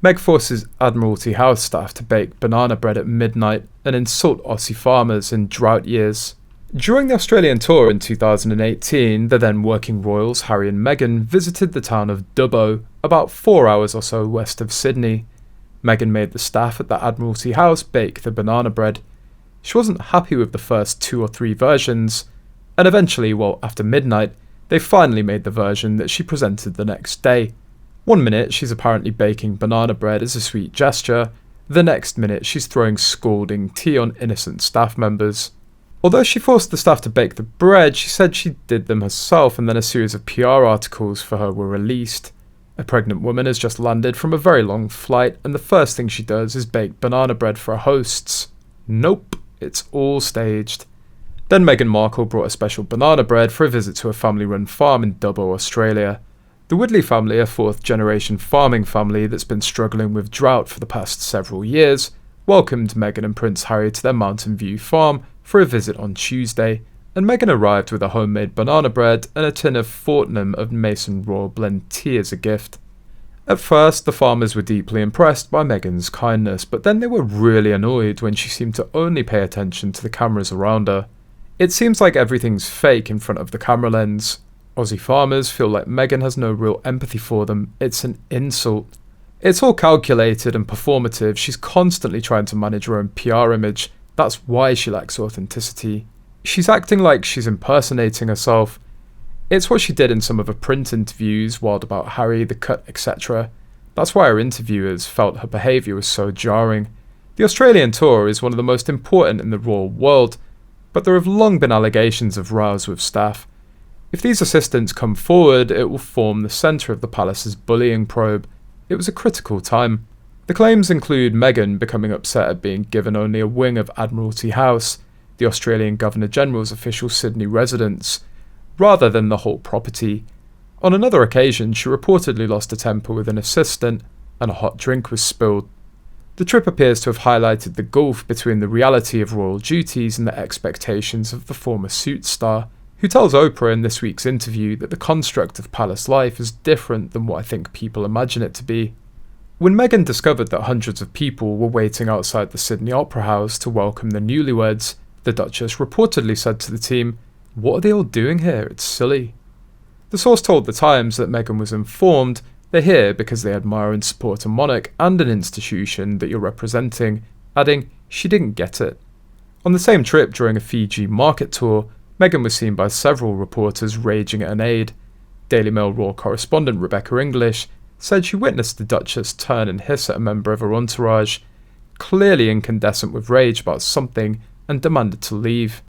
Meg forces Admiralty House staff to bake banana bread at midnight and insult Aussie farmers in drought years. During the Australian tour in 2018, the then working royals Harry and Meghan visited the town of Dubbo, about 4 hours or so west of Sydney. Meghan made the staff at the Admiralty House bake the banana bread. She wasn't happy with the first 2 or 3 versions, and eventually, after midnight, they finally made the version that she presented the next day. 1 minute she's apparently baking banana bread as a sweet gesture, the next minute she's throwing scalding tea on innocent staff members. Although she forced the staff to bake the bread, she said she did them herself, and then a series of PR articles for her were released. A pregnant woman has just landed from a very long flight, and the first thing she does is bake banana bread for her hosts. Nope, it's all staged. Then Meghan Markle brought a special banana bread for a visit to a family-run farm in Dubbo, Australia. The Woodley family, a 4th-generation farming family that's been struggling with drought for the past several years, welcomed Meghan and Prince Harry to their Mountain View farm for a visit on Tuesday, and Meghan arrived with a homemade banana bread and a tin of Fortnum of Mason Royal Blend tea as a gift. At first, the farmers were deeply impressed by Meghan's kindness, but then they were really annoyed when she seemed to only pay attention to the cameras around her. It seems like everything's fake in front of the camera lens. Aussie farmers feel like Meghan has no real empathy for them. It's an insult. It's all calculated and performative. She's constantly trying to manage her own PR image. That's why she lacks authenticity. She's acting like she's impersonating herself. It's what she did in some of her print interviews, wild about Harry, the cut, etc. That's why her interviewers felt her behaviour was so jarring. The Australian tour is one of the most important in the royal world, but there have long been allegations of rows with staff. If these assistants come forward, it will form the centre of the palace's bullying probe. It was a critical time. The claims include Meghan becoming upset at being given only a wing of Admiralty House, the Australian Governor-General's official Sydney residence, rather than the whole property. On another occasion, she reportedly lost a temper with an assistant, and a hot drink was spilled. The trip appears to have highlighted the gulf between the reality of royal duties and the expectations of the former Suits star, who tells Oprah in this week's interview that the construct of palace life is different than what I think people imagine it to be. When Meghan discovered that hundreds of people were waiting outside the Sydney Opera House to welcome the newlyweds, the Duchess reportedly said to the team, "What are they all doing here? It's silly." The source told The Times that Meghan was informed they're here because they admire and support a monarch and an institution that you're representing, adding, she didn't get it. On the same trip during a Fiji market tour, Meghan was seen by several reporters raging at an aide. Daily Mail Raw correspondent Rebecca English said she witnessed the Duchess turn and hiss at a member of her entourage, clearly incandescent with rage about something, and demanded to leave.